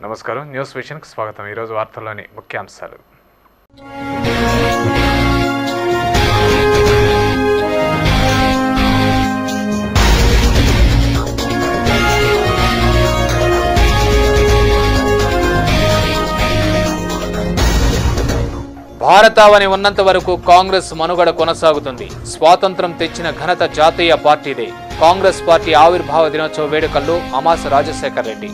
నమస్కారం న్యూస్ విషన్కి స్వాగతం. ఈరోజు వార్తల్లోని ముఖ్యాంశాలు. భారతావని ఉన్నంత వరకు కాంగ్రెస్ మనుగడ కొనసాగుతుంది. స్వాతంత్రం తెచ్చిన ఘనత జాతీయ పార్టీదే. కాంగ్రెస్ పార్టీ ఆవిర్భావ దినోత్సవ వేడుకల్లో అమాస రాజశేఖర్ రెడ్డి.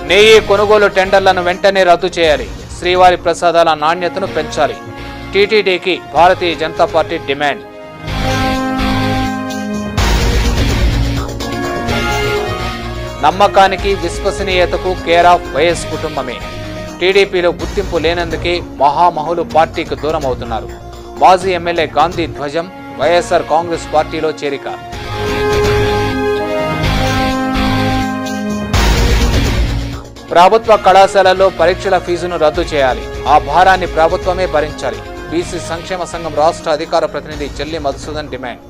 నెయ్యి కొనుగోలు టెండర్లను వెంటనే రద్దు చేయాలి. శ్రీవారి ప్రసాదాల నాణ్యతను పెంచాలి. టీటీడీకి భారతీయ జనతా పార్టీ డిమాండ్. నమ్మకానికి విశ్వసనీయతకు కేర్ ఆఫ్ వైఎస్ కుటుంబమే. టీడీపీలో గుర్తింపు లేనందుకే మహామహులు పార్టీకి దూరం అవుతున్నారు. మాజీ ఎమ్మెల్యే గాంధీ ధ్వజం వైఎస్ఆర్ కాంగ్రెస్ పార్టీలో చేరిక. ప్రభుత్వ కళాశాలల్లో పరీక్షల ఫీజును రద్దు చేయాలి. ఆ భారాన్ని ప్రభుత్వమే భరించాలి. బీసీ సంక్షేమ సంఘం రాష్ట్ర అధికార ప్రతినిధి చెల్లి మధుసూదన్ డిమాండ్.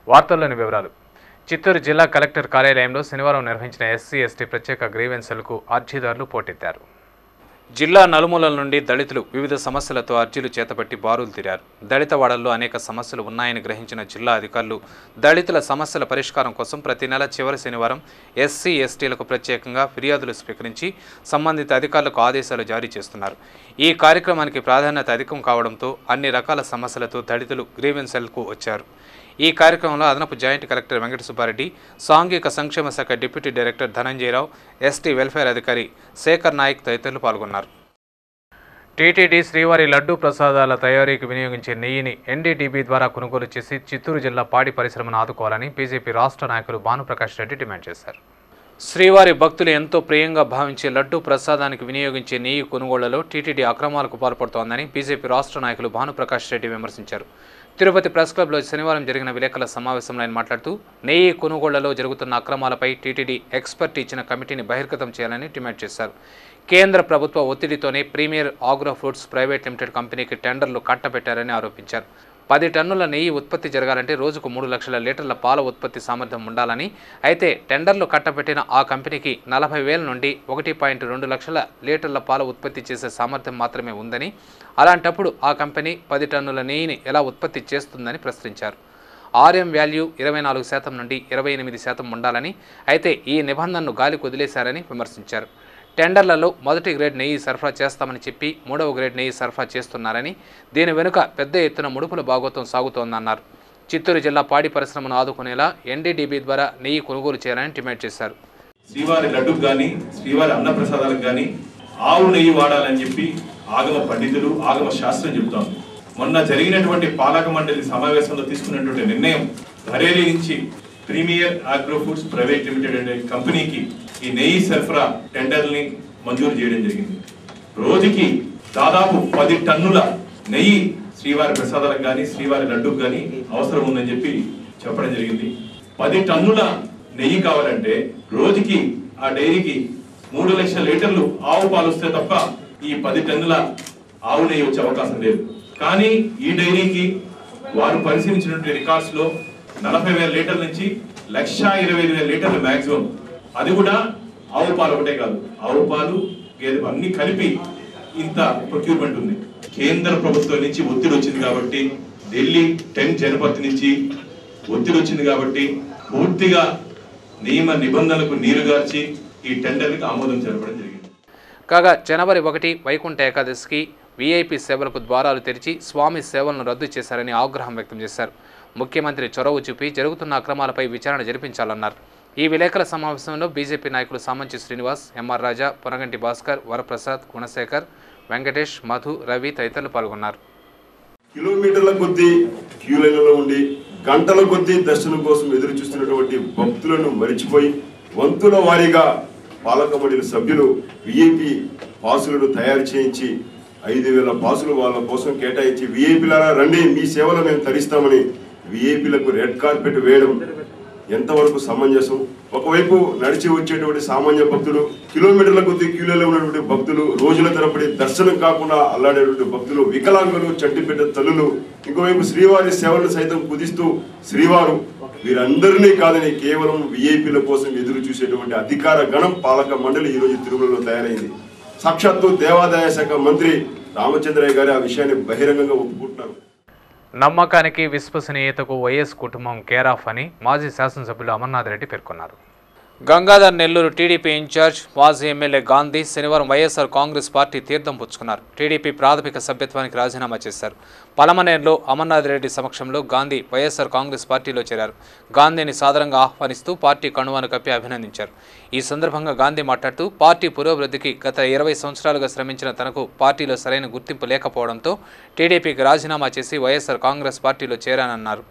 వార్తల్లోని వివరాలు. చిత్తూరు జిల్లా కలెక్టర్ కార్యాలయంలో శనివారం నిర్వహించిన ఎస్సీ ఎస్టీ ప్రత్యేక గ్రీవెన్సులకు అర్జీదారులు పోటెత్తారు. జిల్లా నలుమూలల నుండి దళితులు వివిధ సమస్యలతో అర్జీలు చేతబట్టి బారులు తీరారు. దళిత వాడల్లో అనేక సమస్యలు ఉన్నాయని గ్రహించిన జిల్లా అధికారులు దళితుల సమస్యల పరిష్కారం కోసం ప్రతి నెల చివరి శనివారం ఎస్సీ ఎస్టీలకు ప్రత్యేకంగా ఫిర్యాదులు స్వీకరించి సంబంధిత అధికారులకు ఆదేశాలు జారీ చేస్తున్నారు. ఈ కార్యక్రమానికి ప్రాధాన్యత అధికం కావడంతో అన్ని రకాల సమస్యలతో దళితులు గ్రీవెన్సెల్కు వచ్చారు. ఈ కార్యక్రమంలో అదనపు జాయింట్ కలెక్టర్ వెంకట సుబ్బారెడ్డి, సాంఘిక సంక్షేమ శాఖ deputy director Dhananjaya Rao, ST welfare అధికారి శేఖర్ నాయక్ తదితరులు పాల్గొన్నారు. టీటీడీ శ్రీవారి లడ్డూ ప్రసాదాల తయారీకి వినియోగించే నెయ్యిని ఎన్డీటీబీ ద్వారా కొనుగోలు చేసి చిత్తూరు జిల్లా పాడి పరిశ్రమను ఆదుకోవాలని బీజేపీ రాష్ట్ర నాయకులు భానుప్రకాష్ రెడ్డి డిమాండ్ చేశారు. శ్రీవారి భక్తులు ఎంతో ప్రియంగా భావించే లడ్డూ ప్రసాదానికి వినియోగించే నెయ్యి కొనుగోళ్లలో టీటీడీ అక్రమాలకు పాల్పడుతోందని బీజేపీ రాష్ట్ర నాయకులు భానుప్రకాష్ రెడ్డి విమర్శించారు. తిరుపతి ప్రెస్ క్లబ్లో శనివారం జరిగిన విలేకరుల సమావేశంలో ఆయన మాట్లాడుతూ నెయ్యి కొనుగోళ్లలో జరుగుతున్న అక్రమాలపై టీటీడీ ఎక్స్పర్ట్ ఇచ్చిన కమిటీని బహిర్గతం చేయాలని డిమాండ్ చేశారు. కేంద్ర ప్రభుత్వ ఒత్తిడితోనే premier agro fruits private limited కంపెనీకి టెండర్లు కట్టబెట్టారని ఆరోపించారు. 10 టన్నుల నెయ్యి ఉత్పత్తి జరగాలంటే రోజుకు 3 లక్షల లీటర్ల పాల ఉత్పత్తి సామర్థ్యం ఉండాలని, అయితే టెండర్లు కట్టబెట్టిన ఆ కంపెనీకి 40,000 నుండి 1.2 లక్షల లీటర్ల పాల ఉత్పత్తి చేసే సామర్థ్యం మాత్రమే ఉందని, అలాంటప్పుడు ఆ కంపెనీ 10 టన్నుల నెయ్యిని ఎలా ఉత్పత్తి చేస్తుందని ప్రశ్నించారు. ఆర్ఎం వాల్యూ 24% నుండి 28% ఉండాలని, అయితే ఈ నిబంధనను గాలికి వదిలేశారని విమర్శించారు. టెండర్లలో మొదటి గ్రేడ్ నెయ్యి సరఫరా చేస్తామని చెప్పి 3వ గ్రేడ్ నెయ్యి సరఫరా చేస్తున్నారని, దీని వెనుక పెద్ద ఎత్తున ముడుపుల భాగోతం సాగుతోందన్నారు. చిత్తూరు జిల్లా పాడి పరిశ్రమను ఆదుకునేలా ఎన్డీడీబీ ద్వారా నెయ్యి కొనుగోలు చేయాలని డిమాండ్ చేశారు. శ్రీవారి లడ్డుకు కానీ శ్రీవారి అన్న ప్రసాదాలకు కానీ ఆవు నెయ్యి వాడాలని చెప్పి ఆగమ పండితులు ఆగమ శాస్త్రం చెబుతోంది. మొన్న జరిగినటువంటి పాలక మండలి సమావేశంలో తీసుకున్నటువంటి నిర్ణయం బరేలీ నుంచి premier agro foods private limited అనే కంపెనీకి ఈ నెయ్యి సరఫరా టెండర్ని మంజూరు చేయడం జరిగింది. రోజుకి దాదాపు 10 టన్నుల నెయ్యి శ్రీవారి ప్రసాదాలకు కానీ శ్రీవారి లడ్డుకు కానీ అవసరం ఉందని చెప్పి చెప్పడం జరిగింది. 10 టన్నుల నెయ్యి కావాలంటే రోజుకి ఆ డైరీకి 3 లక్షల లీటర్లు ఆవు పాలు వస్తే తప్ప ఈ 10 టన్నుల ఆవు నెయ్యి వచ్చే అవకాశం లేదు. కానీ ఈ డైరీకి వారు పరిశీలించినటువంటి రికార్డ్స్ లో 40,000 లీటర్ల నుంచి 1,25,000 లీటర్లు మాక్సిమం. అది కూడా ఆవు పాలు ఒకటే కాదు, ఆవు పాలు గేదె అన్ని కలిపి ఇంత ప్రొక్యూర్మెంట్ ఉంది. కేంద్ర ప్రభుత్వం నుంచి ఒత్తిడి వచ్చింది కాబట్టి, ఢిల్లీ 10 జనపథ్ నుంచి ఒత్తిడి వచ్చింది కాబట్టి పూర్తిగా నియమ నిబంధనలకు నీరుగార్చి ఈ టెండర్లకు ఆమోదం జరపడం జరిగింది. కాగా జనవరి 1 వైకుంఠ ఏకాదశికి వీఐపీ సేవలకు ద్వారాలు తెరిచి స్వామి సేవలను రద్దు చేశారని ఆగ్రహం వ్యక్తం చేశారు. ముఖ్యమంత్రి చొరవ చూపి జరుగుతున్న అక్రమాలపై విచారణ జరిపించాలన్నారు. ఈ విలేకరుల సమావేశంలో బీజేపీ నాయకులు సామంచి శ్రీనివాస్, ఎంఆర్ రాజా, పొనగంటి భాస్కర్, వరప్రసాద్, గుణశేఖర్, వెంకటేష్, మధు, రవి తదితరులు పాల్గొన్నారు. కిలోమీటర్ల కొద్దీ క్యూ లైన్లలో ఉండి గంటల కొద్దీ దర్శనం కోసం ఎదురు చూస్తున్నటువంటి భక్తులను మరిచిపోయి వంతుల వారీగా పాలక మండలి సభ్యులు విఐపి పాసులను తయారు చేయించి 5,000 పాసులు వాళ్ళ కోసం కేటాయించి విఐపీలారా రండి మీ సేవలు మేము తరిస్తామని విఐపీలకు రెడ్ కార్పెట్ వేయడం ఎంతవరకు సమంజసం? ఒకవైపు నడిచి వచ్చేటువంటి సామాన్య భక్తులు కిలోమీటర్ల కొద్ది క్యూలలో ఉన్నటువంటి భక్తులు, రోజుల తరబడి దర్శనం కాకుండా అల్లాడేటువంటి భక్తులు, వికలాంగులు, చంటిబిడ్డ తల్లులు, ఇంకోవైపు శ్రీవారి సేవలను సైతం కుదిస్తూ శ్రీవారు వీరందరినీ కాదని కేవలం విఐపీల కోసం ఎదురు చూసేటువంటి అధికార గణం పాలక మండలి ఈరోజు తిరుమలలో తయారైంది. సాక్షాత్తు దేవాదాయ శాఖ మంత్రి రామచంద్రయ్య గారి ఆ విషయాన్ని బహిరంగంగా ఒప్పుకుంటున్నారు. నమ్మకానికి విశ్వసనీయతకు వైఎస్ కుటుంబం కేర్ ఆఫ్ అని మాజీ శాసనసభ్యులు అమర్నాథ్ రెడ్డి పేర్కొన్నారు. గంగాధర్ నెల్లూరు టీడీపీ ఇన్ఛార్జ్ మాజీ ఎమ్మెల్యే గాంధీ శనివారం వైఎస్ఆర్ కాంగ్రెస్ పార్టీ తీర్థం పుచ్చుకున్నారు. టీడీపీ ప్రాథమిక సభ్యత్వానికి రాజీనామా చేశారు. పలమనేరులో అమర్నాథ్ రెడ్డి సమక్షంలో గాంధీ వైఎస్ఆర్ కాంగ్రెస్ పార్టీలో చేరారు. గాంధీని సాదరంగా ఆహ్వానిస్తూ పార్టీ కండువాను కప్పి అభినందించారు. ఈ సందర్భంగా గాంధీ మాట్లాడుతూ పార్టీ పురోభివృద్ధికి గత 20 సంవత్సరాలుగా శ్రమించిన తనకు పార్టీలో సరైన గుర్తింపు లేకపోవడంతో టీడీపీకి రాజీనామా చేసి వైఎస్ఆర్ కాంగ్రెస్ పార్టీలో చేరానన్నారు.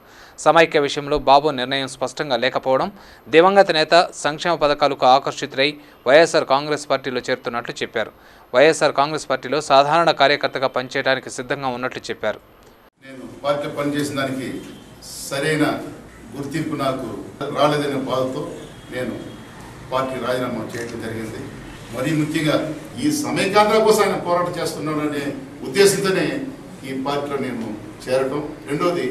సమైక్య విషయంలో బాబు నిర్ణయం స్పష్టంగా లేకపోవడం, దివంగత నేత సంక్షేమ పథకాలకు ఆకర్షితులై వైఎస్ఆర్ కాంగ్రెస్ పార్టీలో చేరుతున్నట్లు చెప్పారు. వైఎస్ఆర్ కాంగ్రెస్ పార్టీలో సాధారణ కార్యకర్తగా పనిచేయడానికి సిద్ధంగా ఉన్నట్లు చెప్పారు. నేను పార్టీ పనిచేసిన దానికి సరైన గుర్తింపు నాకు రాలేదనే బాధతో నేను పార్టీ రాజీనామా చేయడం జరిగింది. మరీ ముఖ్యంగా ఈ సమైక్యాంధ్ర కోసం ఆయన పోరాటం చేస్తున్నాననే ఉద్దేశంతోనే ఈ పార్టీలో నేను చేరటం. రెండోది,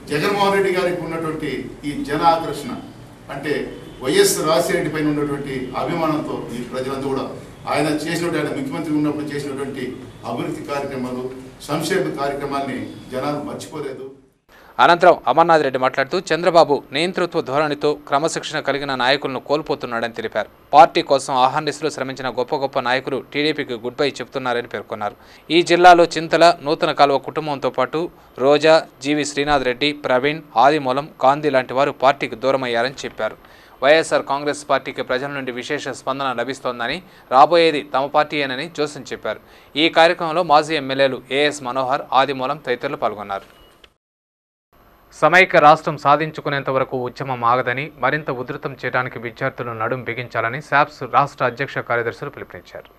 జగన్మోహన్ రెడ్డి గారికి ఉన్నటువంటి ఈ జన ఆకర్షణ అంటే వైఎస్ రాజశేఖర పైన ఉన్నటువంటి అభిమానంతో ఈ ప్రజలంతా కూడా ఆయన చేసినటువంటి, ఆయన ముఖ్యమంత్రి ఉన్నప్పుడు చేసినటువంటి అభివృద్ధి కార్యక్రమాలు, సంక్షేమ కార్యక్రమాల్ని జనాలు మర్చిపోలేదు. అనంతరం అమర్నాథ్ రెడ్డి మాట్లాడుతూ చంద్రబాబు నియంతృత్వ ధోరణితో క్రమశిక్షణ కలిగిన నాయకులను కోల్పోతున్నాడని తెలిపారు. పార్టీ కోసం ఆహర్నిశలు శ్రమించిన గొప్ప నాయకులు టీడీపీకి గుడ్ బై చెబుతున్నారని పేర్కొన్నారు. ఈ జిల్లాలో చింతల, నూతన కాలువ కుటుంబంతో పాటు రోజా, జీవి శ్రీనాథ్ రెడ్డి, ప్రవీణ్, ఆదిమూలం, గాంధీ లాంటి వారు పార్టీకి దూరమయ్యారని చెప్పారు. వైఎస్ఆర్ కాంగ్రెస్ పార్టీకి ప్రజల నుండి విశేష స్పందన లభిస్తోందని, రాబోయేది తమ పార్టీయేనని జోసెన్ చెప్పారు. ఈ కార్యక్రమంలో మాజీ ఎమ్మెల్యేలు ఏఎస్ మనోహర్, ఆదిమూలం తదితరులు పాల్గొన్నారు. సమైక్య రాష్ట్రం సాధించుకునేంత వరకు ఉద్యమం ఆగదని, మరింత ఉధృతం చేయడానికి విద్యార్థులను నడుం బిగించాలని శాప్స్ రాష్ట్ర అధ్యక్ష కార్యదర్శులు పిలుపునిచ్చారు.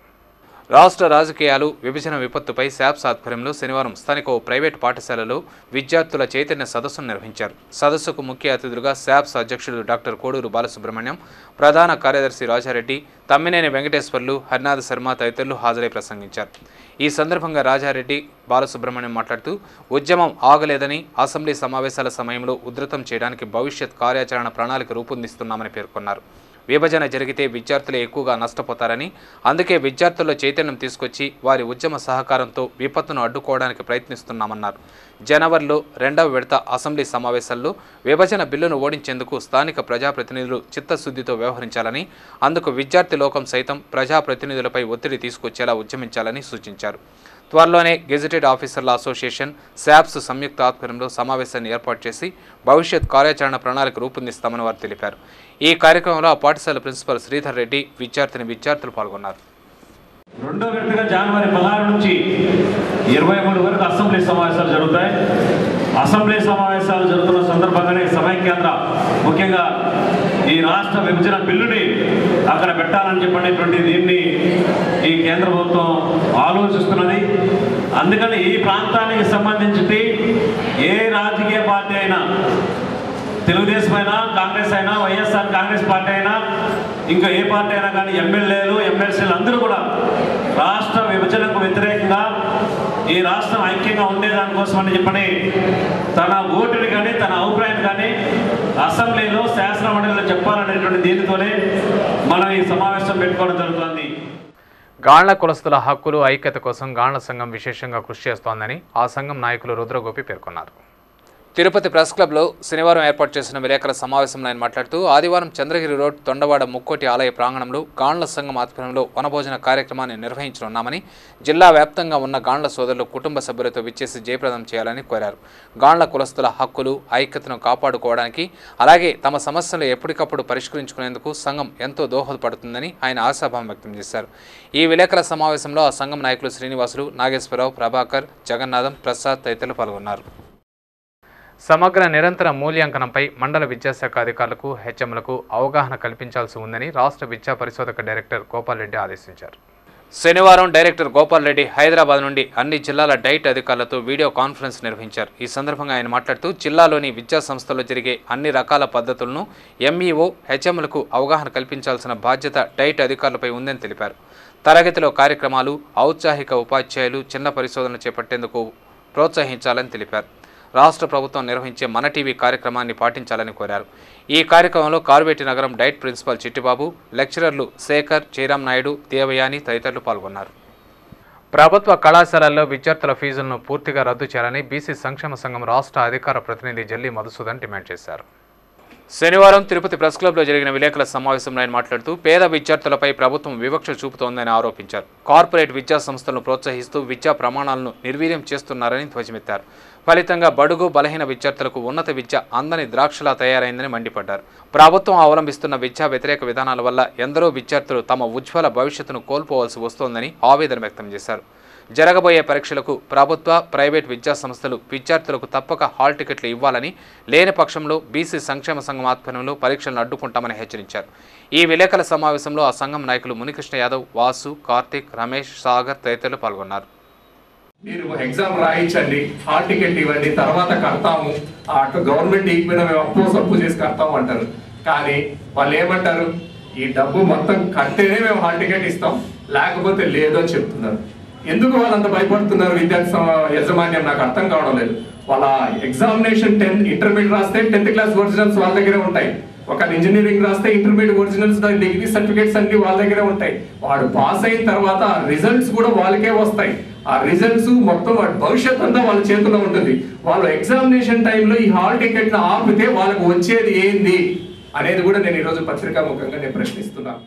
రాష్ట్ర రాజకీయాలు, విభజన విపత్తుపై శాప్స్ ఆధ్వర్యంలో శనివారం స్థానిక ప్రైవేటు పాఠశాలలో విద్యార్థుల చైతన్య సదస్సును నిర్వహించారు. సదస్సుకు ముఖ్య అతిథులుగా శాప్స్ అధ్యక్షుడు డాక్టర్ కోడూరు బాలసుబ్రహ్మణ్యం, ప్రధాన కార్యదర్శి రాజారెడ్డి, తమ్మినేని వెంకటేశ్వర్లు, హరినాథ శర్మ తదితరులు హాజరై ప్రసంగించారు. ఈ సందర్భంగా రాజారెడ్డి, బాలసుబ్రహ్మణ్యం మాట్లాడుతూ ఉద్యమం ఆగలేదని, అసెంబ్లీ సమావేశాల సమయంలో ఉధృతం చేయడానికి భవిష్యత్ కార్యాచరణ ప్రణాళిక రూపొందిస్తున్నామని పేర్కొన్నారు. విభజన జరిగితే విద్యార్థులే ఎక్కువగా నష్టపోతారని, అందుకే విద్యార్థుల్లో చైతన్యం తీసుకొచ్చి వారి ఉద్యమ సహకారంతో విపత్తును అడ్డుకోవడానికి ప్రయత్నిస్తున్నామన్నారు. జనవరిలో 2వ విడత అసెంబ్లీ సమావేశాల్లో విభజన బిల్లును ఓడించేందుకు స్థానిక ప్రజాప్రతినిధులు చిత్తశుద్ధితో వ్యవహరించాలని, అందుకు విద్యార్థి లోకం సైతం ప్రజాప్రతినిధులపై ఒత్తిడి తీసుకొచ్చేలా ఉద్యమించాలని సూచించారు. త్వరలోనే గెజిటెడ్ ఆఫీసర్ల అసోసియేషన్, శాప్స్ సంయుక్త ఆధ్వర్యంలో సమావేశాన్ని ఏర్పాటు చేసి భవిష్యత్ కార్యాచరణ ప్రణాళిక రూపొందిస్తామని వారు తెలిపారు. ఈ కార్యక్రమంలో ఆ పాఠశాల ప్రిన్సిపల్ శ్రీధర్ రెడ్డి, విద్యార్థులు పాల్గొన్నారు. రెండో విడతగా జనవరి 16 నుంచి 23 వరకు అసెంబ్లీ సమావేశాలు జరుగుతాయి. అసెంబ్లీ సమావేశాలు జరుగుతున్న సందర్భంగానే సమైక్యాంధ్ర ముఖ్యంగా ఈ రాష్ట్ర విభజన బిల్లుని అక్కడ పెట్టాలని చెప్పినటువంటి దీన్ని ఈ కేంద్ర ప్రభుత్వం ఆలోచిస్తున్నది. అందుకని ఈ ప్రాంతానికి సంబంధించి ఏ రాజకీయ పార్టీ అయినా, తెలుగుదేశం అయినా, కాంగ్రెస్ అయినా, వైఎస్ఆర్ కాంగ్రెస్ పార్టీ అయినా, ఇంకా ఏ పార్టీ అయినా కానీ ఎమ్మెల్యేలు, ఎమ్మెల్సీలు అందరూ కూడా రాష్ట్ర విభజనకు వ్యతిరేకంగా ఈ రాష్ట్రం ఐక్యంగా ఉండేదానికోసం అని చెప్పని తన ఓటుని కానీ, తన అభిప్రాయాన్ని కానీ అసెంబ్లీలో, శాసన మండలిలో చెప్పాలనేటువంటి దీనితోనే మనం ఈ సమావేశం పెట్టుకోవడం జరుగుతుంది. గాళ్ల కులస్తుల హక్కులు, ఐక్యత కోసం గాళ్ల సంఘం విశేషంగా కృషి చేస్తోందని ఆ సంఘం నాయకులు రుద్రగోపి పేర్కొన్నారు. తిరుపతి ప్రెస్ క్లబ్లో శనివారం ఏర్పాటు చేసిన విలేకరుల సమావేశంలో ఆయన మాట్లాడుతూ ఆదివారం చంద్రగిరి రోడ్, తొండవాడ ముక్కోటి ఆలయ ప్రాంగణంలో గాండ్ల సంఘం ఆధ్వర్యంలో వనభోజన కార్యక్రమాన్ని నిర్వహించనున్నామని, జిల్లా వ్యాప్తంగా ఉన్న గాండ్ల సోదరులు కుటుంబ సభ్యులతో విచ్చేసి జయప్రదం చేయాలని కోరారు. గాండ్ల కులస్తుల హక్కులు, ఐక్యతను కాపాడుకోవడానికి, అలాగే తమ సమస్యలు ఎప్పటికప్పుడు పరిష్కరించుకునేందుకు సంఘం ఎంతో దోహదపడుతుందని ఆయన ఆశాభావం వ్యక్తం చేశారు. ఈ విలేకరుల సమావేశంలో ఆ సంఘం నాయకులు శ్రీనివాసులు, నాగేశ్వరరావు, ప్రభాకర్, జగన్నాథం, ప్రసాద్ తదితరులు పాల్గొన్నారు. సమగ్ర నిరంతర మూల్యాంకనంపై మండల విద్యాశాఖ అధికారులకు, హెచ్ఎంలకు అవగాహన కల్పించాల్సి ఉందని రాష్ట్ర విద్యా పరిశోధక డైరెక్టర్ గోపాల్ రెడ్డి ఆదేశించారు. శనివారం డైరెక్టర్ గోపాల్ రెడ్డి హైదరాబాద్ నుండి అన్ని జిల్లాల డైట్ అధికారులతో వీడియో కాన్ఫరెన్స్ నిర్వహించారు. ఈ సందర్భంగా ఆయన మాట్లాడుతూ జిల్లాలోని విద్యా సంస్థల్లో జరిగే అన్ని రకాల పద్ధతులను ఎంఈఓ, హెచ్ఎంలకు అవగాహన కల్పించాల్సిన బాధ్యత డైట్ అధికారులపై ఉందని తెలిపారు. తరగతిలో కార్యక్రమాలు, ఔత్సాహిక ఉపాధ్యాయులు చిన్న పరిశోధనలు చేపట్టేందుకు ప్రోత్సహించాలని తెలిపారు. రాష్ట్ర ప్రభుత్వం నిర్వహించే మన టీవీ కార్యక్రమాన్ని పాటించాలని కోరారు. ఈ కార్యక్రమంలో కార్వేటి నగరం డైట్ ప్రిన్సిపల్ చిట్టిబాబు, లెక్చరర్లు శేఖర్, జయరాం నాయుడు, దేవయాని తదితరులు పాల్గొన్నారు. ప్రభుత్వ కళాశాలల్లో విద్యార్థుల ఫీజులను పూర్తిగా రద్దు చేయాలని బీసీ సంక్షేమ సంఘం రాష్ట్ర అధికార ప్రతినిధి జల్లి మధుసూదన్ డిమాండ్ చేశారు. శనివారం తిరుపతి ప్రెస్ క్లబ్లో జరిగిన విలేకరుల సమావేశంలో ఆయన మాట్లాడుతూ పేద విద్యార్థులపై ప్రభుత్వం వివక్ష చూపుతోందని ఆరోపించారు. కార్పొరేట్ విద్యా సంస్థలను ప్రోత్సహిస్తూ విద్యా ప్రమాణాలను నిర్వీర్యం చేస్తున్నారని ధ్వజమెత్తారు. ఫలితంగా బడుగు బలహీన విద్యార్థులకు ఉన్నత విద్య అందని ద్రాక్షలా తయారైందని మండిపడ్డారు. ప్రభుత్వం అవలంబిస్తున్న విద్యా వ్యతిరేక విధానాల వల్ల ఎందరో విద్యార్థులు తమ ఉజ్వల భవిష్యత్తును కోల్పోవాల్సి వస్తోందని ఆవేదన వ్యక్తం చేశారు. జరగబోయే పరీక్షలకు ప్రభుత్వ, ప్రైవేట్ విద్యా సంస్థలు విద్యార్థులకు తప్పక హాల్ టికెట్లు ఇవ్వాలని, లేని పక్షంలో బీసీ సంక్షేమ సంఘం ఆధ్వర్యంలో పరీక్షలను అడ్డుకుంటామని హెచ్చరించారు. ఈ విలేకరుల సమావేశంలో ఆ సంఘం నాయకులు మునికృష్ణ యాదవ్, వాసు, కార్తిక్, రమేష్, సాగర్ తదితరులు పాల్గొన్నారు. మీరు ఎగ్జామ్ రాయించండి, హాల్ టికెట్ ఇవ్వండి, తర్వాత కడతాము, అటు గవర్నమెంట్ ఈక్విన మేము అప్పు చేసి కడతాము అంటారు. కానీ వాళ్ళు ఏమంటారు, ఈ డబ్బు మొత్తం కడితేనే మేము హాల్ టికెట్ ఇస్తాం, లేకపోతే లేదు అని చెప్తున్నారు. ఎందుకు వాళ్ళంత భయపడుతున్నారు విద్యార్థి యాజమాన్యం నాకు అర్థం కావడం లేదు. వాళ్ళ ఎగ్జామినేషన్ 10th ఇంటర్మీడియట్ రాస్తే 10th క్లాస్ ఒరిజినల్స్ వాళ్ళ దగ్గరే ఉంటాయి. ఒక ఇంజనీరింగ్ రాస్తే ఇంటర్మీడియట్ ఒరిజినల్స్, డిగ్రీ సర్టిఫికేట్స్ అన్ని వాళ్ళ దగ్గరే ఉంటాయి. వాడు పాస్ అయిన తర్వాత ఆ రిజల్ట్స్ కూడా వాళ్ళకే వస్తాయి. ఆ రిజల్ట్స్ మొత్తం వాడి భవిష్యత్ అంతా వాళ్ళ చేతుల్లో ఉంటుంది. వాళ్ళు ఎగ్జామినేషన్ టైంలో ఈ హాల్ టికెట్ ను ఆపితే వాళ్ళకు వచ్చేది ఏంది అనేది కూడా నేను ఈరోజు పత్రికాముఖంగా నేను ప్రశ్నిస్తున్నాను.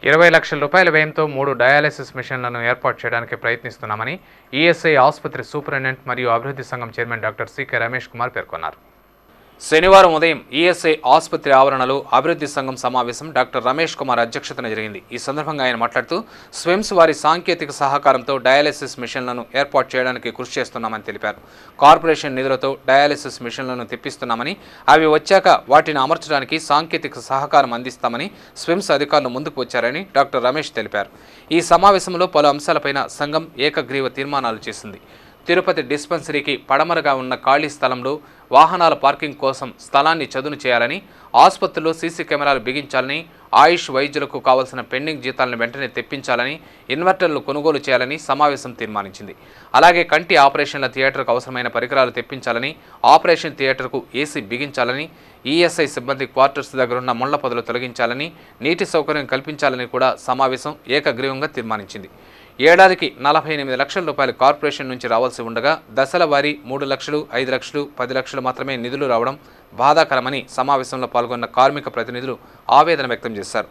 20 లక్షల రూపాయల వ్యయంతో 3 డయాలసిస్ మిషన్లను ఏర్పాటు చేయడానికి ప్రయత్నిస్తున్నామని ఈఎస్ఐ ఆసుపత్రి సూపరింటెండెంట్ మరియు అభివృద్ధి సంఘం chairman doctor CK Ramesh Kumar పేర్కొన్నారు. శనివారం ఉదయం ఈఎస్ఐ ఆసుపత్రి ఆవరణలో అభివృద్ధి సంఘం సమావేశం డాక్టర్ రమేష్ కుమార్ అధ్యక్షతన జరిగింది. ఈ సందర్భంగా ఆయన మాట్లాడుతూ స్విమ్స్ వారి సాంకేతిక సహకారంతో డయాలసిస్ మిషన్లను ఏర్పాటు చేయడానికి కృషి చేస్తున్నామని తెలిపారు. కార్పొరేషన్ నిధులతో డయాలసిస్ మిషన్లను తెప్పిస్తున్నామని, అవి వచ్చాక వాటిని అమర్చడానికి సాంకేతిక సహకారం అందిస్తామని స్విమ్స్ అధికారులు ముందుకు వచ్చారని డాక్టర్ రమేష్ తెలిపారు. ఈ సమావేశంలో పలు అంశాలపైన సంఘం ఏకగ్రీవ తీర్మానాలు చేసింది. తిరుపతి డిస్పెన్సరీకి పడమరగా ఉన్న ఖాళీ స్థలంలో వాహనాల పార్కింగ్ కోసం స్థలాన్ని చదును చేయాలని, ఆసుపత్రుల్లో సీసీ కెమెరాలు బిగించాలని, ఆయుష్ వైద్యులకు కావాల్సిన పెండింగ్ జీతాలను వెంటనే తెప్పించాలని, ఇన్వర్టర్లు కొనుగోలు చేయాలని సమావేశం తీర్మానించింది. అలాగే కంటి ఆపరేషన్ల థియేటర్కు అవసరమైన పరికరాలు తెప్పించాలని, ఆపరేషన్ థియేటర్కు ఏసీ బిగించాలని, ఈఎస్ఐ సిబ్బంది క్వార్టర్స్ దగ్గరున్న ముళ్ల పొదలు తొలగించాలని, నీటి సౌకర్యం కల్పించాలని కూడా సమావేశం ఏకగ్రీవంగా తీర్మానించింది. ఏడాదికి 48 లక్షల రూపాయలు కార్పొరేషన్ నుంచి రావాల్సి ఉండగా దశల వారీ 3 లక్షలు, 5 లక్షలు, 10 లక్షలు మాత్రమే నిధులు రావడం బాధాకరమని సమావేశంలో పాల్గొన్న కార్మిక ప్రతినిధులు ఆవేదన వ్యక్తం చేశారు.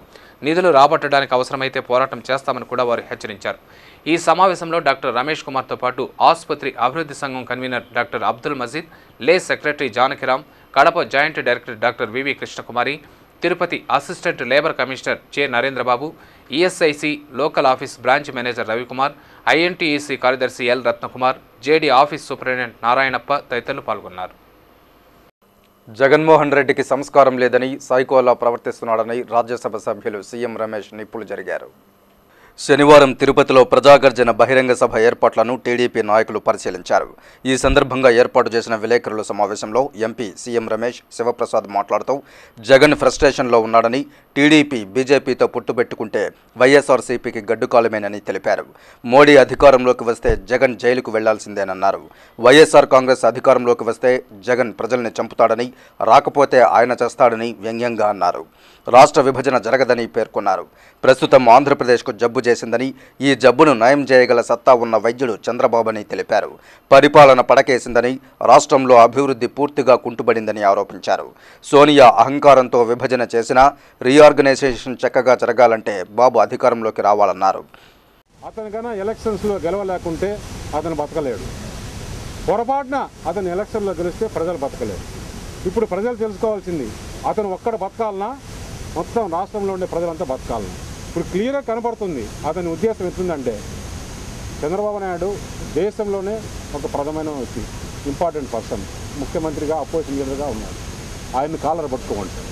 నిధులు రాబట్టడానికి అవసరమైతే పోరాటం చేస్తామని కూడా వారు హెచ్చరించారు. ఈ సమావేశంలో డాక్టర్ రమేష్ కుమార్తో పాటు ఆసుపత్రి అభివృద్ధి సంఘం convener doctor Abdul Majeed, lay secretary Janakiram, Kadapa joint director doctor V V Krishnakumari, Tirupati assistant labour commissioner J Narendrababu, ESIC local office branch manager Ravikumar, INTEC కార్యదర్శి L Ratnakumar, JD office superintendent Narayanappa తదితరులు పాల్గొన్నారు. జగన్మోహన్ రెడ్డికి సంస్కారం లేదని, సైకోలా ప్రవర్తిస్తున్నాడని రాజ్యసభ సభ్యులు సీఎం రమేష్ నిప్పులు జరిగారు. శనివారం తిరుపతిలో ప్రజాగర్జన బహిరంగ సభ ఏర్పాట్లను టీడీపీ నాయకులు పరిశీలించారు. ఈ సందర్భంగా ఏర్పాటు చేసిన విలేకరుల సమావేశంలో ఎంపీ సీఎం రమేష్ శివప్రసాద్ మాట్లాడుతూ జగన్ ఫ్రస్ట్రేషన్లో ఉన్నాడని, టీడీపీ బీజేపీతో పుట్టుబెట్టుకుంటే వైఎస్ఆర్సీపీకి గడ్డుకాలమేనని తెలిపారు. మోడీ అధికారంలోకి వస్తే జగన్ జైలుకు వెళ్లాల్సిందేనన్నారు. వైఎస్ఆర్ కాంగ్రెస్ అధికారంలోకి వస్తే జగన్ ప్రజల్ని చంపుతాడని, రాకపోతే ఆయన చేస్తాడని వ్యంగ్యంగా అన్నారు. రాష్ట్ర విభజన జరగదని పేర్కొన్నారు. ప్రస్తుతం ఆంధ్రప్రదేశ్కు జబ్బు చేసిందని, ఈ జబ్బును నయం చేయగల సత్తా ఉన్న వైద్యుడు చంద్రబాబుని తెలిపారు. పరిపాలన పడకేసిందని, రాష్ట్రంలో అభివృద్ధి పూర్తిగా కుంటుబడిందని ఆరోపించారు. సోనియా అహంకారంతో విభజన చేసినా రీఆర్గనైజేషన్ చక్కగా జరగాలంటే బాబు అధికారంలోకి రావాలన్నారు. అతనికన్నా ఎలక్షన్స్లో గెలవలేకుంటే అతను బతకలేడు. పొరపాటున అతను ఎలక్షన్లో గెలిస్తే ప్రజలు బతకలేరు. ఇప్పుడు ప్రజలు తెలుసుకోవాల్సింది, అతను ఒక్కడ బతకాలన్నా మొత్తం రాష్ట్రంలో ఉండే ప్రజలంతా బతకాలన్నా. ఇప్పుడు క్లియర్గా కనపడుతుంది అతని ఉద్దేశం ఎట్లుందంటే, చంద్రబాబు నాయుడు దేశంలోనే ఒక ప్రధానమైన వ్యక్తి, ఇంపార్టెంట్ పర్సన్, ముఖ్యమంత్రిగా అపోజిషన్ లీడర్గా ఉన్నాడు. ఆయన్ని కాలర్ పట్టుకోమంటాడు.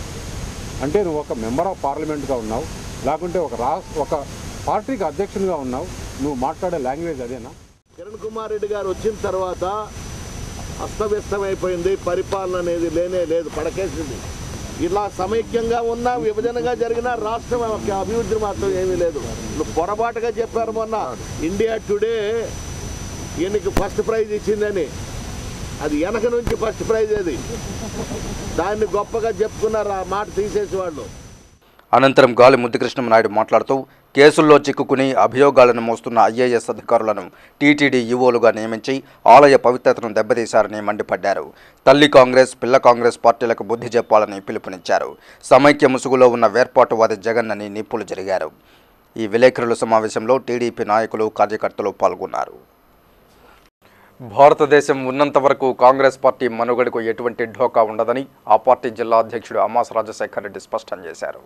అంటే నువ్వు ఒక మెంబర్ ఆఫ్ పార్లమెంట్గా ఉన్నావు, లేకుంటే ఒక పార్టీకి అధ్యక్షునిగా ఉన్నావు, నువ్వు మాట్లాడే లాంగ్వేజ్ అదేనా? కిరణ్ కుమార్ రెడ్డి గారు వచ్చిన తర్వాత అస్తవ్యస్తమైపోయింది, పరిపాలన అనేది లేనే లేదు, పడకేసింది. ఇలా సమైక్యంగా ఉన్న విభజనగా జరిగిన రాష్ట్రం అభివృద్ధి మాత్రం ఏమీ లేదు. నువ్వు పొరపాటుగా చెప్పారు మొన్న ఇండియా టుడే ఈయనకి ఫస్ట్ ప్రైజ్ ఇచ్చిందని. అది వెనక నుంచి ఫస్ట్ ప్రైజ్, అది దాన్ని గొప్పగా చెప్పుకున్నారు, ఆ మాట తీసేసి వాళ్ళు. అనంతరం గాలి ముద్దుకృష్ణమనాయుడు మాట్లాడుతూ కేసుల్లో చిక్కుకుని అభియోగాలను మోస్తున్న ఐఏఎస్ అధికారులను టీటీడీ ఈవోలుగా నియమించి ఆలయ పవిత్రతను దెబ్బతీశారని మండిపడ్డారు. తల్లి కాంగ్రెస్, పిల్ల కాంగ్రెస్ పార్టీలకు బుద్ధి చెప్పాలని పిలుపునిచ్చారు. సమైక్య ముసుగులో ఉన్న వేర్పాటువాది జగన్ అని నిప్పులు జరిగారు. ఈ విలేకరుల సమావేశంలో టీడీపీ నాయకులు, కార్యకర్తలు పాల్గొన్నారు. భారతదేశం ఉన్నంత వరకు కాంగ్రెస్ పార్టీ మనుగడకు ఎటువంటి ఢోకా ఉండదని ఆ పార్టీ జిల్లా అధ్యక్షుడు అమ్మాస్ రాజశేఖర్ రెడ్డి స్పష్టం చేశారు.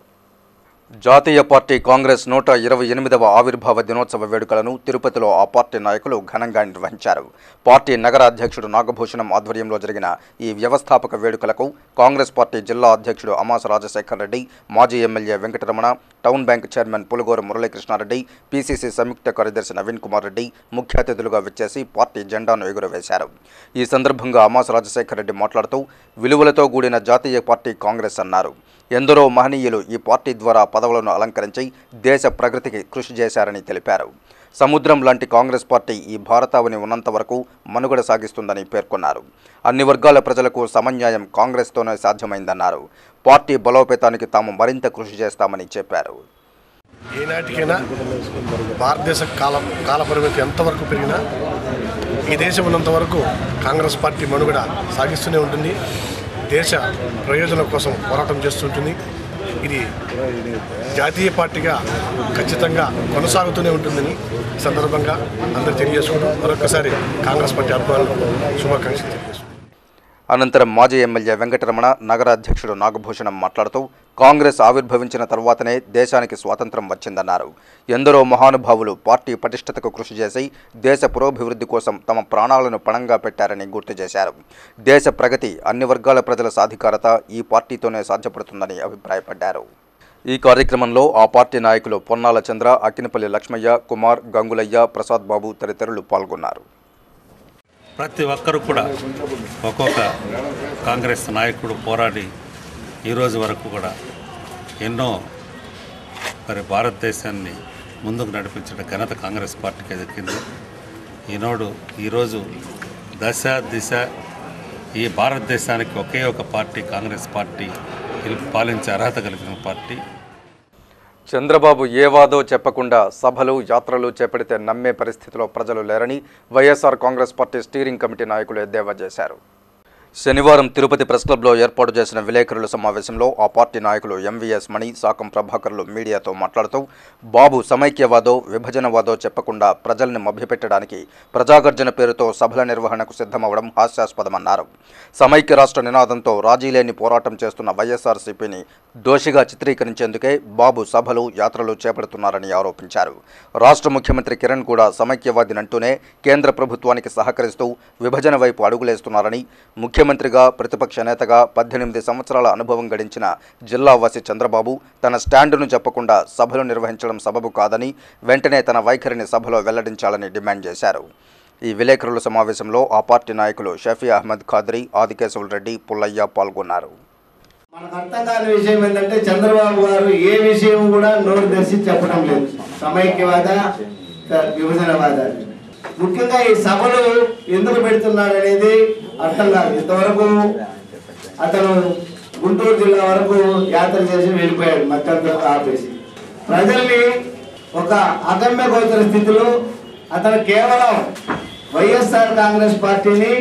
జాతీయ పార్టీ కాంగ్రెస్ 128వ ఆవిర్భావ దినోత్సవ వేడుకలను తిరుపతిలో ఆ పార్టీ నాయకులు ఘనంగా నిర్వహించారు. పార్టీ నగర అధ్యక్షుడు నాగభూషణం ఆధ్వర్యంలో జరిగిన ఈ వ్యవస్థాపక వేడుకలకు కాంగ్రెస్ పార్టీ జిల్లా అధ్యక్షుడు అమ్మాస్ రాజశేఖర్ రెడ్డి, మాజీ MLA Venkataramana, town bank chairman Pulugoru Muralikrishnareddy, PCC సంయుక్త కార్యదర్శి నవీన్ కుమార్ రెడ్డి ముఖ్య అతిథులుగా విచ్చేసి పార్టీ జెండాను ఎగురవేశారు. ఈ సందర్భంగా అమ్మాస్ రాజశేఖర్ రెడ్డి మాట్లాడుతూ విలువలతో కూడిన జాతీయ పార్టీ కాంగ్రెస్ అన్నారు. ఎందరో మహనీయులు ఈ పార్టీ ద్వారా పదవులను అలంకరించి దేశ ప్రగతికి కృషి చేశారని తెలిపారు. సముద్రం లాంటి కాంగ్రెస్ పార్టీ ఈ భారతావని ఉన్నంత వరకు మనుగడ సాగిస్తుందని పేర్కొన్నారు. అన్ని వర్గాల ప్రజలకు సమన్యాయం కాంగ్రెస్తోనే సాధ్యమైందన్నారు. పార్టీ బలోపేతానికి తాము మరింత కృషి చేస్తామని చెప్పారు. ఏనాటికైనా భారతదేశ కాల పరిమితి ఎంతవరకు పెరిగినా ఈ దేశం ఉన్నంత వరకు కాంగ్రెస్ పార్టీ మనుగడ సాగిస్తూనే ఉంటుంది. దేశ ప్రయోజనం కోసం పోరాటం చేస్తుంటుంది. ఇది జాతీయ పార్టీగా ఖచ్చితంగా కొనసాగుతూనే ఉంటుందని సందర్భంగా అందరూ తెలియజేసుకుంటూ మరొకసారి కాంగ్రెస్ పార్టీ అభిమానులకు శుభాకాంక్షలు తెలియజేసుకుంటారు. అనంతరం మాజీ ఎమ్మెల్యే వెంకటరమణ, నగర అధ్యక్షుడు నాగభూషణం మాట్లాడుతూ కాంగ్రెస్ ఆవిర్భవించిన తర్వాతనే దేశానికి స్వాతంత్రం వచ్చిందన్నారు. ఎందరో మహానుభావులు పార్టీ పటిష్టతకు కృషి చేసి దేశ పురోభివృద్ధి కోసం తమ ప్రాణాలను పణంగా పెట్టారని గుర్తు చేశారు. దేశ ప్రగతి, అన్ని వర్గాల ప్రజల సాధికారత ఈ పార్టీతోనే సాధ్యపడుతుందని అభిప్రాయపడ్డారు. ఈ కార్యక్రమంలో ఆ పార్టీ నాయకులు పొన్నాల చంద్ర, అక్కినపల్లి లక్ష్మయ్య, కుమార్, గంగులయ్య, ప్రసాద్ బాబు తదితరులు పాల్గొన్నారు. ప్రతి ఒక్కరు కూడా ఒక్కొక్క కాంగ్రెస్ నాయకుడు పోరాడి ఈరోజు వరకు కూడా ఎన్నో భారతదేశాన్ని ముందుకు నడిపించిన ఘనత కాంగ్రెస్ పార్టీకి దక్కింది. ఈరోజు దశ దిశ ఈ భారతదేశానికి ఒకే ఒక పార్టీ కాంగ్రెస్ పార్టీ పాలించే అర్హత కలిగిన పార్టీ. చంద్రబాబు ఏ వాదో చెప్పకుండా సభలు, యాత్రలు చేపడితే నమ్మే పరిస్థితిలో ప్రజలు లేరని YSR Congress party steering committee నాయకులు ఎద్దేవా చేశారు. శనివారం తిరుపతి ప్రెస్ క్లబ్లో ఏర్పాటు చేసిన విలేకరుల సమావేశంలో ఆ పార్టీ నాయకులు ఎంవీఎస్ మణి, సాకం ప్రభాకర్లు మీడియాతో మాట్లాడుతూ బాబు సమైక్యవాదో, విభజనవాదో చెప్పకుండా ప్రజల్ని మభ్యపెట్టడానికి ప్రజాగర్జన పేరుతో సభల నిర్వహణకు సిద్ధమవడం హాస్యాస్పదమన్నారు. సమైక్య రాష్ట్ర నినాదంతో రాజీలేని పోరాటం చేస్తున్న వైఎస్ఆర్సీపీని దోషిగా చిత్రీకరించేందుకే బాబు సభలు, యాత్రలు చేపడుతున్నారని ఆరోపించారు. రాష్ట్ర ముఖ్యమంత్రి కిరణ్ కూడా సమైక్యవాదినంటూనే కేంద్ర ప్రభుత్వానికి సహకరిస్తూ విభజన వైపు అడుగులేస్తున్నారని, ముఖ్యమంత్రిగా, ప్రతిపక్ష నేతగా 18 సంవత్సరాల అనుభవం గడించిన జిల్లావాసి చంద్రబాబు తన స్టాండును చెప్పకుండా సభలు నిర్వహించడం సబబు కాదని, వెంటనే తన వైఖరిని సభలో వెల్లడించాలని డిమాండ్ చేశారు. ఈ విలేకరుల సమావేశంలో ఆ పార్టీ నాయకులు షఫీ అహ్మద్ ఖాద్రీ, ఆదికేశవుల రెడ్డి, పుల్లయ్య పాల్గొన్నారు. మనకు అర్థం కాని విషయం ఏంటంటే చంద్రబాబు గారు ఏ విషయం కూడా నోరు తెరిచి చెప్పడం లేదు. సమైక్యవాద, విభజనవాద, ముఖ్యంగా ఈ సభలు ఎందుకు పెడుతున్నాడు అనేది అర్థం కాదు. ఇంతవరకు అతను గుంటూరు జిల్లా వరకు యాత్ర చేసి వెళ్ళిపోయాడు, మధ్యంతో ఆపేసి ప్రజల్ని ఒక అగమ్య గోచర స్థితిలో అతను కేవలం వైఎస్ఆర్ కాంగ్రెస్ పార్టీని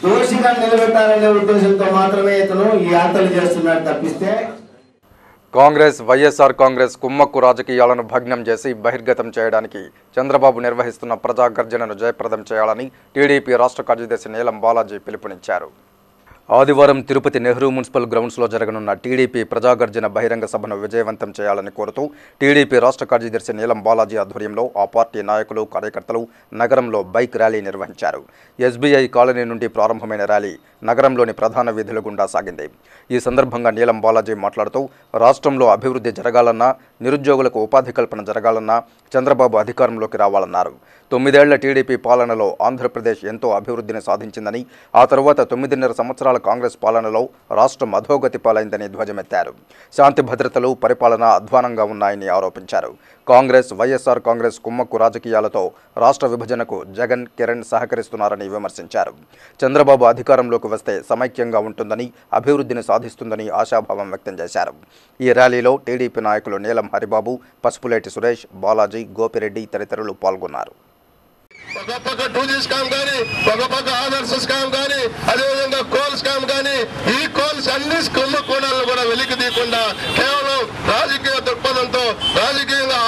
దోషిగా నిలబెట్టాలనే ఉద్దేశంతో మాత్రమే ఇతను ఈ యాత్రలు చేస్తున్నాడు తప్పిస్తే కాంగ్రెస్, వైఎస్ఆర్ కాంగ్రెస్ కుమ్మక్కు రాజకీయాలను భగ్నం చేసి బహిర్గతం చేయడానికి చంద్రబాబు నిర్వహిస్తున్న ప్రజాగర్జనను జయప్రదం చేయాలని టీడీపీ రాష్ట్ర కార్యదర్శి నీలం బాలాజీ పిలుపునిచ్చారు. ఆదివారం తిరుపతి నెహ్రూ మున్సిపల్ గ్రౌండ్స్లో జరగనున్న టీడీపీ ప్రజాగర్జన బహిరంగ సభను విజయవంతం చేయాలని కోరుతూ టీడీపీ రాష్ట్ర కార్యదర్శి నీలం బాలాజీ ఆధ్వర్యంలో ఆ పార్టీ నాయకులు కార్యకర్తలు నగరంలో బైక్ ర్యాలీ నిర్వహించారు. ఎస్బీఐ కాలనీ నుండి ప్రారంభమైన ర్యాలీ నగరంలోని ప్రధాన వీధుల గుండా సాగింది. ఈ సందర్భంగా నీలం బాలాజీ మాట్లాడుతూ రాష్ట్రంలో అభివృద్ధి జరగాలన్నా, నిరుద్యోగులకు ఉపాధి కల్పన జరగాలన్నా చంద్రబాబు అధికారంలోకి రావాలన్నారు. 9 ఏళ్ల టీడీపీ పాలనలో ఆంధ్రప్రదేశ్ ఎంతో అభివృద్ధిని సాధించిందని, ఆ తర్వాత 9.5 సంవత్సరాల కాంగ్రెస్ పాలనలో రాష్ట్రం అధోగతి పాలైందని ధ్వజమెత్తారు. శాంతి భద్రతలు, పరిపాలన అధ్వానంగా ఉన్నాయని ఆరోపించారు. కాంగ్రెస్, వైఎస్ఆర్ కాంగ్రెస్ కుమ్మక్కు రాజకీయాలతో రాష్ట్ర విభజనకు జగన్, కిరణ్ సహకరిస్తున్నారని విమర్శించారు. చంద్రబాబు అధికారంలోకి వస్తే సమైక్యంగా ఉంటుందని, అభివృద్ధిని సాధిస్తుందని ఆశాభావం వ్యక్తం చేశారు. ఈ ర్యాలీలో టీడీపీ నాయకులు నీలం హరిబాబు, పసుపులేటి సురేష్, బాలాజీ, గోపిరెడ్డి తదితరులు పాల్గొన్నారు. ఒక పక్క 2G స్కామ్ కానీ, ఒక పక్క ఆదర్శ స్కామ్ కానీ, అదేవిధంగా కోల్ స్కామ్ కానీ, ఈ కోల్స్ అన్ని కుంభకోణాలను కూడా వెలికి తీయకుండా కేవలం రాజకీయ దృక్పథంతో రాజకీయంగా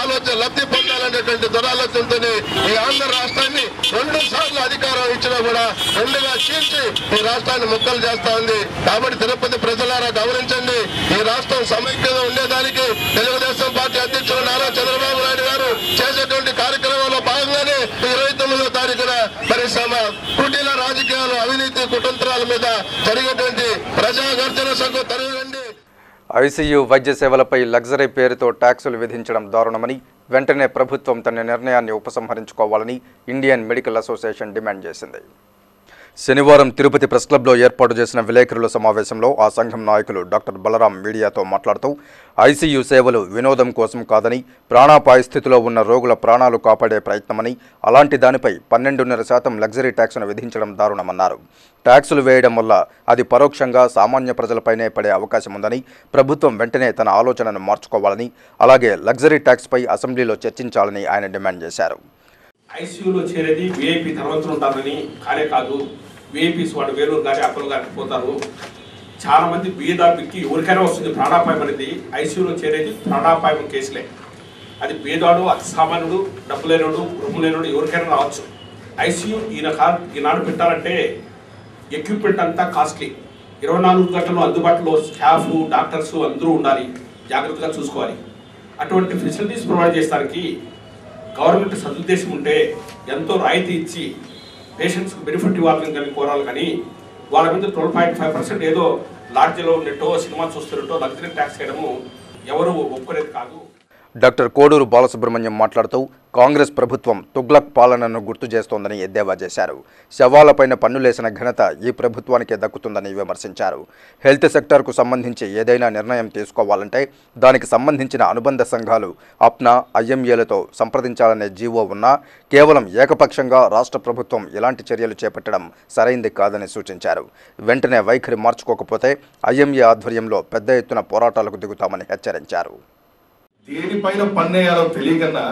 లబ్ధి పొందాలనేటువంటి దురాలోచనతో ఈ ఆంధ్ర రాష్ట్రాన్ని 2 సార్లు అధికారం ఇచ్చినా కూడా 2గా చీల్చి ఈ రాష్ట్రాన్ని ముక్కలు చేస్తా ఉంది. కాబట్టి తిరుపతి ప్రజలారా గమనించండి, ఈ రాష్ట్రం సమైక్యంగా ఉండేదానికి తెలుగుదేశం పార్టీ అధ్యక్షులు నారా చంద్రబాబు నాయుడు గారు చేసేటువంటి కార్యక్రమంలో భాగంగానే 29వ తారీఖున మరి కుటీల రాజకీయాలు, అవినీతి, కుటుంత్రాల మీద జరిగేటువంటి ప్రజాగర్జన సభకు తరలిరండి. ఐసీయూ వైద్య సేవలపై లగ్జరీ పేరుతో ట్యాక్సులు విధించడం దారుణమని, వెంటనే ప్రభుత్వం తన నిర్ణయాన్ని ఉపసంహరించుకోవాలని ఇండియన్ మెడికల్ అసోసియేషన్ డిమాండ్ చేసింది. శనివారం తిరుపతి ప్రెస్ క్లబ్లో ఏర్పాటు చేసిన విలేకరుల సమావేశంలో ఆ సంఘం నాయకులు డాక్టర్ బలరాం మీడియాతో మాట్లాడుతూ ఐసీయూ సేవలు వినోదం కోసం కాదని, ప్రాణాపాయ స్థితిలో ఉన్న రోగుల ప్రాణాలు కాపాడే ప్రయత్నమని, అలాంటి దానిపై 12.5% లగ్జరీ ట్యాక్సును విధించడం దారుణమన్నారు. ట్యాక్సులు వేయడం వల్ల అది పరోక్షంగా సామాన్య ప్రజలపైనే పడే అవకాశం ఉందని, ప్రభుత్వం వెంటనే తన ఆలోచనను మార్చుకోవాలని, అలాగే లగ్జరీ ట్యాక్స్పై అసెంబ్లీలో చర్చించాలని ఆయన డిమాండ్ చేశారు. ఐసీయూలో చేరేది వీఐపీ ధనవంతులు ఉంటారని కానే కాదు, వీఐపీస్ వాడు వేలూరు కానీ అక్కలు కానీ పోతారు. చాలా మంది బీదాపికి ఎవరికైనా వస్తుంది ప్రాణాపాయం అనేది. ఐసీయూలో చేరేది ప్రాణాపాయం కేసులే. అది బీదాడు, అతి సామాన్యుడు, డబ్బు లేనోడు, రొమ్ము లేనోడు ఎవరికైనా రావచ్చు. ఐసీయూ ఈనాడు పెట్టాలంటే ఎక్విప్మెంట్ అంతా కాస్ట్లీ. 24 గంటలు అందుబాటులో స్టాఫ్, డాక్టర్స్ అందరూ ఉండాలి, జాగ్రత్తగా చూసుకోవాలి. అటువంటి ఫెసిలిటీస్ ప్రొవైడ్ చేసడానికి గవర్నమెంట్ సదుద్దేశం ఉంటే ఎంతో రాయితీ ఇచ్చి పేషెంట్స్కి బెనిఫిట్ ఇవ్వాలని కానీ కోరాలి. కానీ వాళ్ళ మీద 12.5% ఏదో లాడ్జ్లో ఉన్నట్టో, సినిమా చూస్తున్నట్టో లగ్జరీ ట్యాక్స్ చేయడము ఎవరు ఒప్పుకునేది కాదు. డాక్టర్ కోడూరు బాలసుబ్రహ్మణ్యం మాట్లాడుతూ కాంగ్రెస్ ప్రభుత్వం తుగ్లక్ పాలనను గుర్తు చేస్తోందని ఎద్దేవా చేశారు. శవాలపైన పన్నులేసిన ఘనత ఈ ప్రభుత్వానికే దక్కుతుందని విమర్శించారు. హెల్త్ సెక్టార్కు సంబంధించి ఏదైనా నిర్ణయం తీసుకోవాలంటే దానికి సంబంధించిన అనుబంధ సంఘాలు, అప్నా, ఐఎంఏలతో సంప్రదించాలనే జీవో ఉన్నా కేవలం ఏకపక్షంగా రాష్ట్ర ప్రభుత్వం ఇలాంటి చర్యలు చేపట్టడం సరైంది కాదని సూచించారు. వెంటనే వైఖరి మార్చుకోకపోతే ఐఎంఏ ఆధ్వర్యంలో పెద్ద ఎత్తున పోరాటాలకు దిగుతామని హెచ్చరించారు. దేనిపైన పన్నేయాలో తెలియకన్నా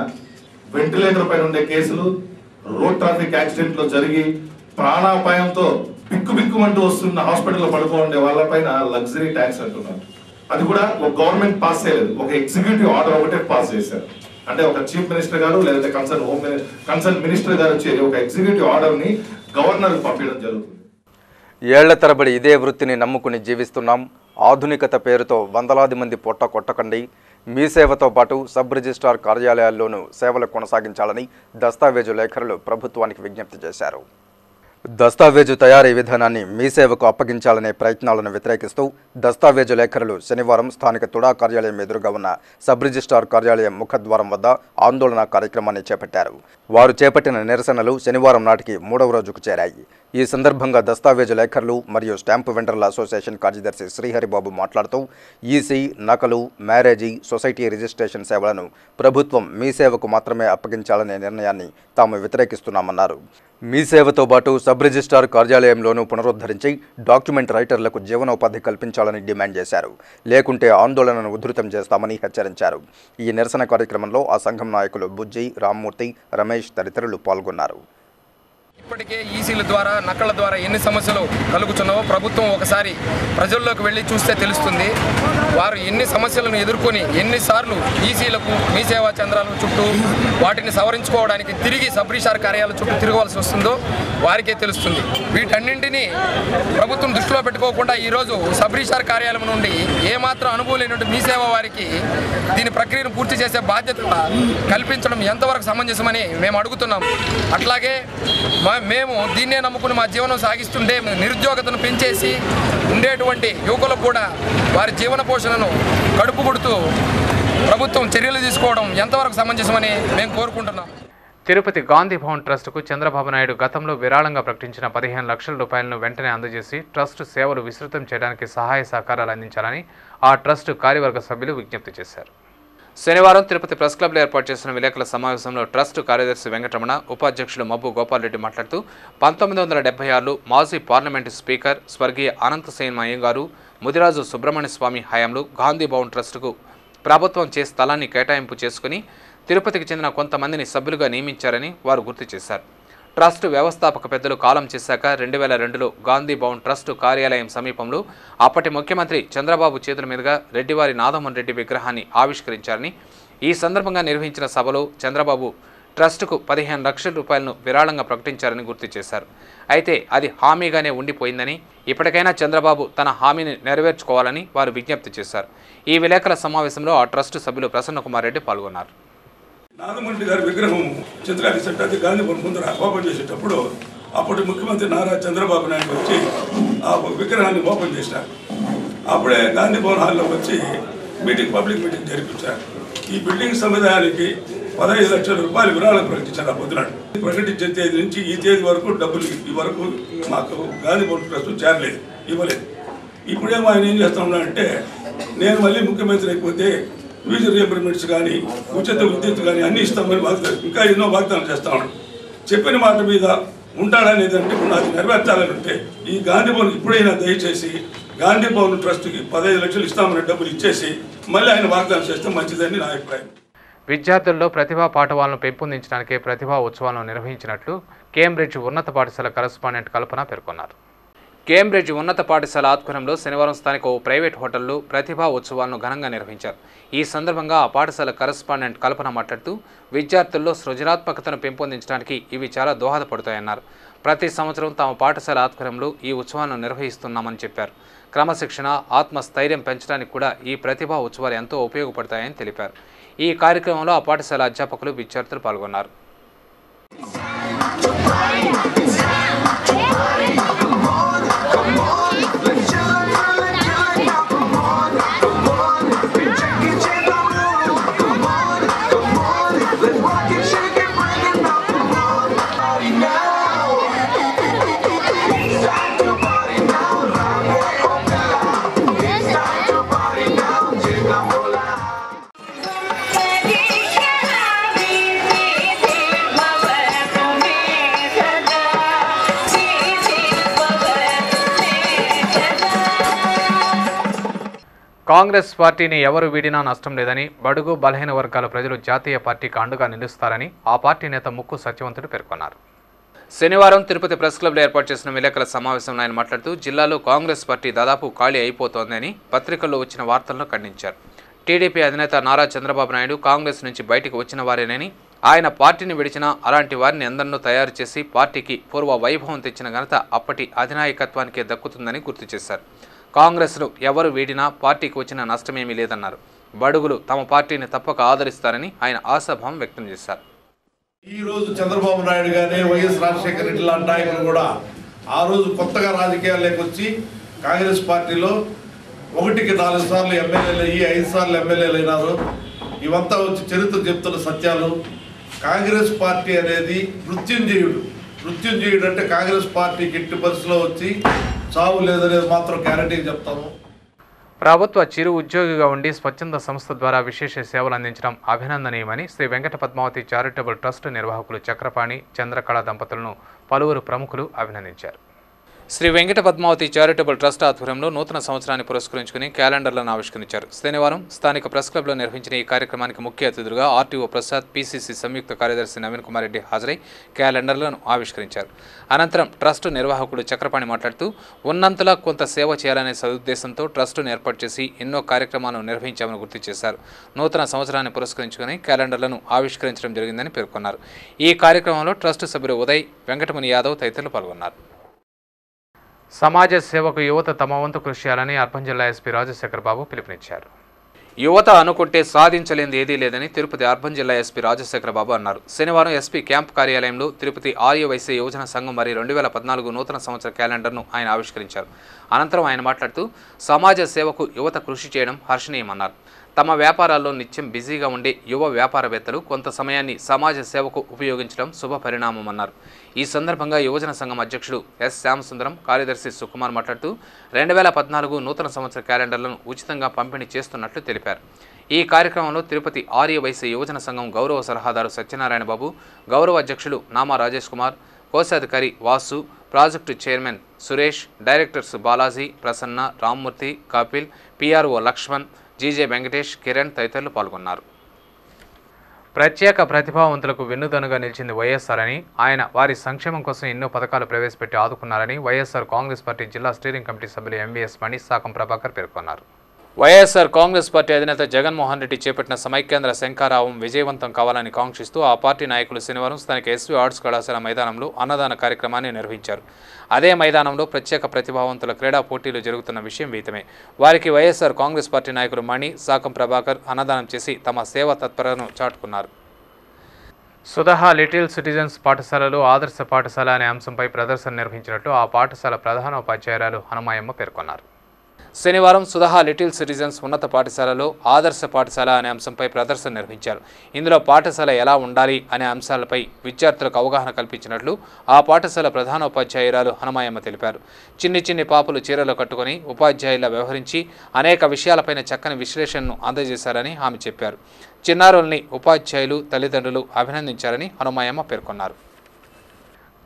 వెంటిలేటర్ పైన ఉండే కేసులు, రోడ్ ట్రాఫిక్ యాక్సిడెంట్ లో జరిగి ప్రాణాపాయంతో బిక్కుబిక్కుమంటూ వస్తున్న హాస్పిటల్లో పడుకోండే వాళ్ళపైన లగ్జరీ ట్యాక్స్ అంటున్నారు. అది కూడా ఒక గవర్నమెంట్ పాస్ చేయలేదు, ఒక ఎగ్జిక్యూటివ్ ఆర్డర్ ఒకటే పాస్ చేశారు. అంటే ఒక చీఫ్ మినిస్టర్ గారు లేదంటే కన్సర్న్ మినిస్టర్ గారు వచ్చి ఒక ఎగ్జిక్యూటివ్ ఆర్డర్ ని గవర్నర్ పంపించడం జరుగుతుంది. ఏళ్ల తరబడి ఇదే వృత్తిని నమ్ముకుని జీవిస్తున్నాం. ఆధునికత పేరుతో వందలాది మంది పొట్ట కొట్టకండి. మీ సేవతో పాటు సబ్ రిజిస్ట్రార్ కార్యాలయాల్లోనూ సేవలు కొనసాగించాలని దస్తావేజు లేఖరులు ప్రభుత్వానికి విజ్ఞప్తి చేశారు. దస్తావేజు తయారీ విధానాన్ని మీ సేవకు అప్పగించాలనే ప్రయత్నాలను వ్యతిరేకిస్తూ దస్తావేజు లేఖరులు శనివారం స్థానిక తుడా కార్యాలయం ఎదురుగా ఉన్న సబ్ రిజిస్ట్రార్ కార్యాలయం ముఖద్వారం వద్ద ఆందోళన కార్యక్రమాన్ని చేపట్టారు. వారు చేపట్టిన నిరసనలు శనివారం నాటికి 3వ రోజుకు చేరాయి. ఈ సందర్భంగా దస్తావేజు లేఖరులు మరియు స్టాంపు వెండర్ల అసోసియేషన్ కార్యదర్శి శ్రీహరిబాబు మాట్లాడుతూ ఈసీ, నకలు, మ్యారేజీ, సొసైటీ రిజిస్ట్రేషన్ సేవలను ప్రభుత్వం మీ సేవకు మాత్రమే అప్పగించాలనే నిర్ణయాన్ని తాము వ్యతిరేకిస్తున్నామన్నారు. మీ సేవతో పాటు సబ్ రిజిస్ట్రార్ కార్యాలయంలోనూ పునరుద్ధరించి డాక్యుమెంట్ రైటర్లకు జీవనోపాధి కల్పించాలని డిమాండ్ చేశారు. లేకుంటే ఆందోళనను ఉధృతం చేస్తామని హెచ్చరించారు. ఈ నిరసన కార్యక్రమంలో ఆ సంఘం నాయకులు బుజ్జి, రామ్మూర్తి, రమేష్ తదితరులు పాల్గొన్నారు. ఇప్పటికే ఈసీల ద్వారా నక్కల ద్వారా ఎన్ని సమస్యలు కలుగుతున్నావో ప్రభుత్వం ఒకసారి ప్రజల్లోకి వెళ్ళి చూస్తే తెలుస్తుంది. వారు ఎన్ని సమస్యలను ఎదుర్కొని ఎన్నిసార్లు ఈసీలకు మీ సేవా కేంద్రాల చుట్టూ వాటిని సవరించుకోవడానికి తిరిగి సబ్ రిజిస్ట్రార్ కార్యాలయాల చుట్టూ తిరగవలసి వస్తుందో వారికే తెలుస్తుంది. వీటన్నింటినీ ప్రభుత్వం దృష్టిలో పెట్టుకోకుండా ఈరోజు సబ్ రిజిస్ట్రార్ కార్యాలయం నుండి ఏమాత్రం అనుభవం లేనటువంటి మీ సేవ వారికి దీని ప్రక్రియను పూర్తి చేసే బాధ్యత కల్పించడం ఎంతవరకు సమంజసమని మేము అడుగుతున్నాం. అట్లాగే మేము దీన్నే నమ్ముకుని మా జీవనం సాగిస్తుంటే నిరుద్యోగతను పెంచేసి ఉండేటువంటి యువకులకు కూడా వారి జీవన పోషణను కడుపు కొడుతూ ప్రభుత్వం చర్యలు తీసుకోవడం ఎంతవరకు సమంజసమని మేము కోరుకుంటున్నాం. తిరుపతి గాంధీ భవన్ ట్రస్టుకు చంద్రబాబు నాయుడు గతంలో విరాళంగా ప్రకటించిన 15 లక్షల రూపాయలను వెంటనే అందజేసి ట్రస్ట్ సేవలు విస్తృతం చేయడానికి సహాయ సహకారాలు అందించాలని ఆ ట్రస్ట్ కార్యవర్గ సభ్యులు విజ్ఞప్తి చేశారు. శనివారం తిరుపతి ప్రెస్ క్లబ్లో ఏర్పాటు చేసిన విలేకరుల సమావేశంలో ట్రస్ట్ కార్యదర్శి వెంకటరమణ, ఉపాధ్యక్షులు మబ్బు గోపాల్రెడ్డి మాట్లాడుతూ 1976లో మాజీ పార్లమెంటు స్పీకర్ స్వర్గీయ అనంతసేన్ అయ్యంగారు ముదిరాజు సుబ్రహ్మణ్య స్వామి హయాంలో గాంధీ భవన్ ట్రస్టుకు ప్రభుత్వం స్థలాన్ని కేటాయింపు చేసుకుని తిరుపతికి చెందిన కొంతమందిని సభ్యులుగా నియమించారని వారు గుర్తు చేశారు. ట్రస్ట్ వ్యవస్థాపక పెద్దలు కాలం చేశాక 2002లో గాంధీ భవన్ ట్రస్టు కార్యాలయం సమీపంలో అప్పటి ముఖ్యమంత్రి చంద్రబాబు చేతుల మీదుగా రెడ్డివారి నాదమోహన్ రెడ్డి విగ్రహాన్ని ఆవిష్కరించారని, ఈ సందర్భంగా నిర్వహించిన సభలో చంద్రబాబు ట్రస్టుకు 15 లక్షల రూపాయలను విరాళంగా ప్రకటించారని గుర్తు చేశారు. అయితే అది హామీగానే ఉండిపోయిందని, ఇప్పటికైనా చంద్రబాబు తన హామీని నెరవేర్చుకోవాలని వారు విజ్ఞప్తి చేశారు. ఈ విలేకరుల సమావేశంలో ఆ ట్రస్టు సభ్యులు ప్రసన్న కుమార్ రెడ్డి పాల్గొన్నారు. నాదమరెడ్డి గారి విగ్రహం చిత్రాన్ని సెట్టాది గాంధీ భవన్ ముందర ఓపెన్ చేసేటప్పుడు అప్పటి ముఖ్యమంత్రి నారా చంద్రబాబు నాయుడు వచ్చి ఆ విగ్రహాన్ని ఓపెన్ చేశారు. అప్పుడే గాంధీ భవన్ హాల్లో వచ్చి పబ్లిక్ మీటింగ్ జరిపించారు. ఈ బిల్డింగ్ సముదాయానికి 15 లక్షల రూపాయలు విరాళం ప్రకటించారు. ఆ పొద్దునాడు ప్రకటించే తేదీ నుంచి ఈ తేదీ వరకు డబ్బులు ఈ వరకు మాకు గాంధీ భవన్ ట్రస్ట్ చేరలేదు, ఇవ్వలేదు. ఇప్పుడేమో ఆయన ఏం చేస్తా ఉన్నాడంటే, నేను మళ్ళీ ముఖ్యమంత్రి అయిపోతే ఫీజు రీయింబర్స్మెంట్స్ కానీ ఉచిత విద్యుత్ కానీ అన్నీ ఇస్తామని వాగ్దానం, ఇంకా ఎన్నో వాగ్దానం చేస్తా ఉన్నాడు. చెప్పిన మాట మీద ఉంటాడనేది అంటే ఇప్పుడు అది నెరవేర్చాలని ఉంటే ఈ గాంధీ భవన్ ఇప్పుడైనా దయచేసి గాంధీ భవన్ ట్రస్ట్కి 15 లక్షలు ఇస్తామని డబ్బులు ఇచ్చేసి మళ్ళీ ఆయన వాగ్దానం చేస్తే మంచిదని నా అభిప్రాయం. విద్యార్థుల్లో ప్రతిభా పాఠవాలను పెంపొందించడానికి ప్రతిభా ఉత్సవాలను నిర్వహించినట్లు కేంబ్రిడ్జ్ ఉన్నత పాఠశాల కరెస్పాండెంట్ కల్పన పేర్కొన్నారు. కేంబ్రిడ్జ్ ఉన్నత పాఠశాల ఆధ్వర్యంలో శనివారం స్థానిక ఓ ప్రైవేట్ హోటల్లో ప్రతిభా ఉత్సవాలను ఘనంగా నిర్వహించారు. ఈ సందర్భంగా ఆ పాఠశాల కరెస్పాండెంట్ కల్పన మాట్లాడుతూ విద్యార్థుల్లో సృజనాత్మకతను పెంపొందించడానికి ఇవి చాలా దోహదపడతాయన్నారు. ప్రతి సంవత్సరం తమ పాఠశాల ఆధ్వర్యంలో ఈ ఉత్సవాలను నిర్వహిస్తున్నామని చెప్పారు. క్రమశిక్షణ, ఆత్మస్థైర్యం పెంచడానికి కూడా ఈ ప్రతిభా ఉత్సవాలు ఎంతో ఉపయోగపడతాయని తెలిపారు. ఈ కార్యక్రమంలో ఆ పాఠశాల అధ్యాపకులు, విద్యార్థులు పాల్గొన్నారు. కాంగ్రెస్ పార్టీని ఎవరు వీడినా నష్టం లేదని, బడుగు బలహీన వర్గాల ప్రజలు జాతీయ పార్టీకి అండగా నిలుస్తారని ఆ పార్టీ నేత ముక్కు సత్యవంతుడు పేర్కొన్నారు. శనివారం తిరుపతి ప్రెస్ క్లబ్లో ఏర్పాటు చేసిన విలేకరుల సమావేశంలో ఆయన మాట్లాడుతూ జిల్లాలో కాంగ్రెస్ పార్టీ దాదాపు ఖాళీ అయిపోతోందని పత్రికల్లో వచ్చిన వార్తలను ఖండించారు. టీడీపీ అధినేత నారా చంద్రబాబు నాయుడు కాంగ్రెస్ నుంచి బయటకు వచ్చిన వారేనని, ఆయన పార్టీని విడిచినా అలాంటి వారిని ఎందరినో తయారు చేసి పార్టీకి పూర్వ వైభవం తెచ్చిన ఘనత అప్పటి అధినాయకత్వానికే దక్కుతుందని గుర్తు చేశారు. కాంగ్రెస్ను ఎవరు వీడినా పార్టీకి వచ్చిన నష్టమేమీ లేదన్నారు. బడుగులు తమ పార్టీని తప్పక ఆదరిస్తారని ఆయన ఆశాభావం వ్యక్తం చేశారు. ఈ రోజు చంద్రబాబు నాయుడు గానీ, వైఎస్ రాజశేఖర రెడ్డి లాంటి నాయకులు కూడా ఆ రోజు కొత్తగా రాజకీయాల్లోకి వచ్చి కాంగ్రెస్ పార్టీలో 1కి 4 సార్లు ఎమ్మెల్యేలు అయ్యి 5 సార్లు ఎమ్మెల్యేలు అయినారు. ఇవంతా వచ్చి చరిత్ర చెప్తున్న సత్యాలు. కాంగ్రెస్ పార్టీ అనేది మృత్యుంజయుడు అంటే కాంగ్రెస్ పార్టీకి ఎట్టి పరిస్థితిలో వచ్చి చావు లేదనేది మాత్రం గ్యారంటీ చెప్తాము. ప్రభుత్వ చిరు ఉద్యోగిగా ఉండి స్వచ్ఛంద సంస్థ ద్వారా విశేష సేవలు అందించడం అభినందనీయమని శ్రీ వెంకట పద్మావతి చారిటబుల్ ట్రస్ట్ నిర్వాహకులు చక్రపాణి, చంద్రకళ దంపతులను పలువురు ప్రముఖులు అభినందించారు. శ్రీ వెంకట పద్మావతి చారిటబుల్ ట్రస్ట్ ఆధ్వర్యంలో నూతన సంవత్సరాన్ని పురస్కరించుకుని క్యాలెండర్లను ఆవిష్కరించారు. శనివారం స్థానిక ప్రెస్ క్లబ్లో నిర్వహించిన ఈ కార్యక్రమానికి ముఖ్య అతిథులుగా ఆర్టీఓ ప్రసాద్, పీసీసీ సంయుక్త కార్యదర్శి నవీన్ కుమార్ రెడ్డి హాజరై క్యాలెండర్లను ఆవిష్కరించారు. అనంతరం ట్రస్టు నిర్వాహకుడు చక్రపాణి మాట్లాడుతూ ఉన్నంతలా కొంత సేవ చేయాలనే సదుద్దేశంతో ట్రస్టును ఏర్పాటు చేసి ఎన్నో కార్యక్రమాలను నిర్వహించామని గుర్తు చేశారు. నూతన సంవత్సరాన్ని పురస్కరించుకుని క్యాలెండర్లను ఆవిష్కరించడం జరిగిందని పేర్కొన్నారు. ఈ కార్యక్రమంలో ట్రస్టు సభ్యులు ఉదయ్, వెంకటముని యాదవ్ తదితరులు పాల్గొన్నారు. సమాజ సేవకు యువత తమ వంతు కృషి చేయాలని అర్బన్ జిల్లా ఎస్పీ రాజశేఖర్ బాబు పిలుపునిచ్చారు. యువత అనుకుంటే సాధించలేనిది ఏదీ లేదని తిరుపతి అర్బన్ జిల్లా ఎస్పీ రాజశేఖర బాబు అన్నారు. శనివారం ఎస్పీ క్యాంప్ కార్యాలయంలో తిరుపతి ఆర్యవైశ్య యువజన సంఘం మరియు 2014 నూతన సంవత్సర క్యాలెండర్ను ఆయన ఆవిష్కరించారు. అనంతరం ఆయన మాట్లాడుతూ సమాజ సేవకు యువత కృషి చేయడం హర్షణీయమన్నారు. తమ వ్యాపారాల్లో నిత్యం బిజీగా ఉండే యువ వ్యాపారవేత్తలు కొంత సమయాన్ని సమాజ సేవకు ఉపయోగించడం శుభ పరిణామమన్నారు. ఈ సందర్భంగా యువజన సంఘం అధ్యక్షుడు ఎస్ శ్యామసుందరం, కార్యదర్శి సుకుమార్ మాట్లాడుతూ 2014 నూతన సంవత్సర క్యాలెండర్లను ఉచితంగా పంపిణీ చేస్తున్నట్లు తెలిపారు. ఈ కార్యక్రమంలో తిరుపతి ఆర్యవైశ్య యువజన సంఘం గౌరవ సలహాదారు సత్యనారాయణ బాబు, గౌరవ అధ్యక్షులు నామా రాజేష్ కుమార్, కోశాధికారి Vasu, project chairman Suresh, directors Balaji, Prasanna, Rammurthy, Kapil, PRO Lakshman, GJ Venkatesh, Kiran తదితరులు పాల్గొన్నారు. ప్రత్యేక ప్రతిభావంతులకు వెన్నుదన్నుగా నిలిచింది వైఎస్ఆర్ అని, ఆయన వారి సంక్షేమం కోసం ఎన్నో పథకాలు ప్రవేశపెట్టి ఆదుకున్నారని వైఎస్ఆర్ కాంగ్రెస్ పార్టీ జిల్లా స్టీరింగ్ కమిటీ సభ్యులు ఎంవీఎస్ మణి, సాకం ప్రభాకర్ పేర్కొన్నారు. వైఎస్ఆర్ కాంగ్రెస్ పార్టీ అధినేత జగన్మోహన్ రెడ్డి చేపట్టిన సమైక్యాంధ్ర శంఖారావం విజయవంతం కావాలని కాంక్షిస్తూ ఆ పార్టీ నాయకులు శనివారం స్థానిక ఎస్వీ ఆర్ట్స్ కళాశాల మైదానంలో అన్నదాన కార్యక్రమాన్ని నిర్వహించారు. అదే మైదానంలో ప్రత్యేక ప్రతిభావంతుల క్రీడా పోటీలు జరుగుతున్న విషయం విదితమే. వారికి వైఎస్ఆర్ కాంగ్రెస్ పార్టీ నాయకులు మణి, సాకం ప్రభాకర్ అన్నదానం చేసి తమ సేవా తత్పరతను చాటుకున్నారు. సుధహా లిటిల్ సిటిజన్స్ పాఠశాలలో ఆదర్శ పాఠశాల అనే అంశంపై ప్రదర్శన నిర్వహించినట్లు ఆ పాఠశాల ప్రధానోపాధ్యాయురాలు హనుమాయమ్మ పేర్కొన్నారు. శనివారం సుధహా లిటిల్ సిటిజన్స్ ఉన్నత పాఠశాలలో ఆదర్శ పాఠశాల అనే అంశంపై ప్రదర్శన నిర్వహించారు. ఇందులో పాఠశాల ఎలా ఉండాలి అనే అంశాలపై విద్యార్థులకు అవగాహన కల్పించినట్లు ఆ పాఠశాల ప్రధానోపాధ్యాయురాలు హనుమాయమ్మ తెలిపారు. చిన్ని పాపలు చీరలు కట్టుకుని ఉపాధ్యాయులా వ్యవహరించి అనేక విషయాలపైన చక్కని విశ్లేషణను అందజేశారని ఆమె చెప్పారు. చిన్నారుల్ని ఉపాధ్యాయులు, తల్లిదండ్రులు అభినందించారని హనుమాయమ్మ పేర్కొన్నారు.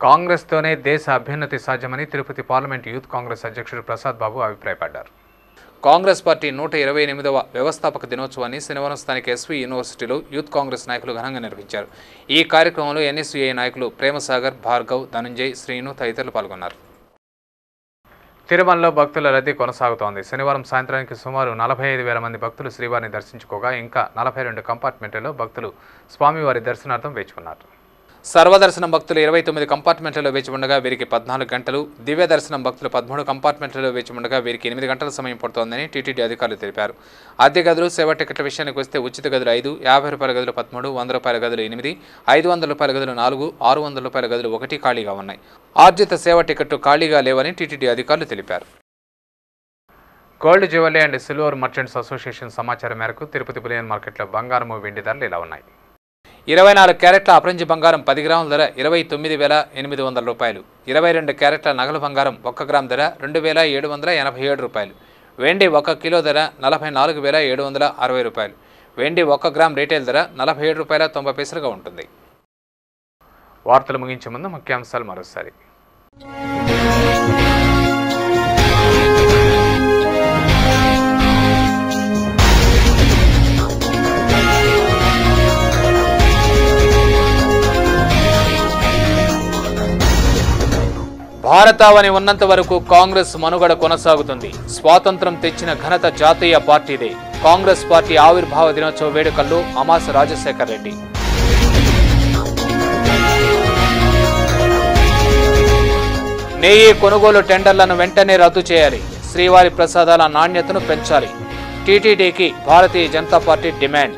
కాంగ్రెస్తోనే దేశ అభ్యున్నతి సాధ్యమని తిరుపతి పార్లమెంట్ యూత్ కాంగ్రెస్ అధ్యక్షుడు ప్రసాద్ బాబు అభిప్రాయపడ్డారు. కాంగ్రెస్ పార్టీ 128వ వ్యవస్థాపక దినోత్సవాన్ని శనివారం స్థానిక ఎస్వీ యూనివర్సిటీలో యూత్ కాంగ్రెస్ నాయకులు ఘనంగా నిర్వహించారు. ఈ కార్యక్రమంలో ఎన్ఎస్యుఐ నాయకులు ప్రేమసాగర్, భార్గవ్, ధనంజయ్, శ్రీను తదితరులు పాల్గొన్నారు. తిరుమలలో భక్తుల రద్దీ కొనసాగుతోంది. శనివారం సాయంత్రానికి సుమారు 45,000 మంది భక్తులు శ్రీవారిని దర్శించుకోగా ఇంకా 42 కంపార్ట్మెంట్లలో భక్తులు స్వామివారి దర్శనార్థం వేచి ఉన్నారు. సర్వదర్శనం భక్తులు 29 కంపార్ట్మెంట్లలో వేచి ఉండగా వీరికి 14 గంటలు, దివ్య దర్శనం భక్తులు 13 కంపార్ట్మెంట్లలో వేచి ఉండగా వీరికి 8 గంటల సమయం పడుతోందని టీటీడీ అధికారులు తెలిపారు. అద్దె గదులు, సేవా టికెట్ల విషయానికి వస్తే ఉచిత గదులు 5, 50 రూపాయల గదులు 13, 100 రూపాయల గదులు 8, 500 రూపాయల గదులు 4, 600 రూపాయల గదులు 1 ఖాళీగా ఉన్నాయి. ఆర్జిత సేవా టికెట్లు ఖాళీగా లేవని టీటీడీ అధికారులు తెలిపారు. Gold jewellery and silver merchants association సమాచారం మేరకు తిరుపతి బులియన్ మార్కెట్లో బంగారం, వెండి ధరలు ఇలా ఉన్నాయి. 24 క్యారెట్ల అపరంజి బంగారం 10 గ్రాముల ధర 29,800 రూపాయలు. 22 క్యారెట్ల నగలు బంగారం 1 గ్రామ్ ధర 2,787 రూపాయలు. వెండి 1 కిలో ధర 44,760 రూపాయలు. వెండి 1 గ్రామ్ రీటైల్ ధర 47 రూపాయల 90 పైసలుగా ఉంటుంది. వార్తలు ముగించే ముందు ముఖ్యాంశాలు మరోసారి. భారతావని ఉన్నంత వరకు కాంగ్రెస్ మనుగడ కొనసాగుతుంది. స్వాతంత్రం తెచ్చిన ఘనత జాతీయ పార్టీదే. కాంగ్రెస్ పార్టీ ఆవిర్భావ దినోత్సవ వేడుకల్లో అమాస రాజశేఖర్ రెడ్డి. నెయ్యి కొనుగోలు టెండర్లను వెంటనే రద్దు చేయాలి. శ్రీవారి ప్రసాదాల నాణ్యతను పెంచాలి. టీటీడీకి భారతీయ జనతా పార్టీ డిమాండ్.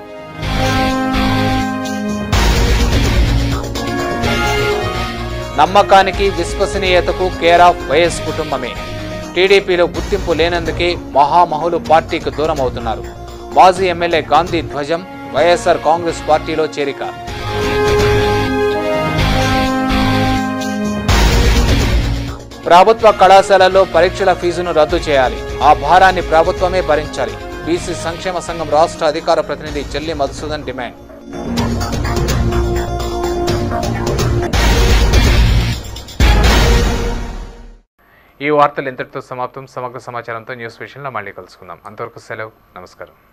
నమ్మకానికి, విశ్వసనీయతకు కేర్ ఆఫ్ వైఎస్ కుటుంబమే. టీడీపీలో గుర్తింపు లేనందుకే మహామహులు పార్టీకి దూరం అవుతున్నారు. మాజీ ఎమ్మెల్యే గాంధీ ధ్వజం వైఎస్ఆర్ కాంగ్రెస్ పార్టీలో చేరిక. ప్రభుత్వ కళాశాలల్లో పరీక్షల ఫీజును రద్దు చేయాలి. ఆ భారాన్ని ప్రభుత్వమే భరించాలి. బీసీ సంక్షేమ సంఘం రాష్ట్ర అధికార ప్రతినిధి చెల్లి మధుసూదన్ డిమాండ్. ఈ వార్తలు ఇంతటితో సమాప్తం. సమగ్ర సమాచారంతో న్యూస్ విషయంలో మళ్ళీ కలుసుకుందాం. అంతవరకు సెలవు. నమస్కారం.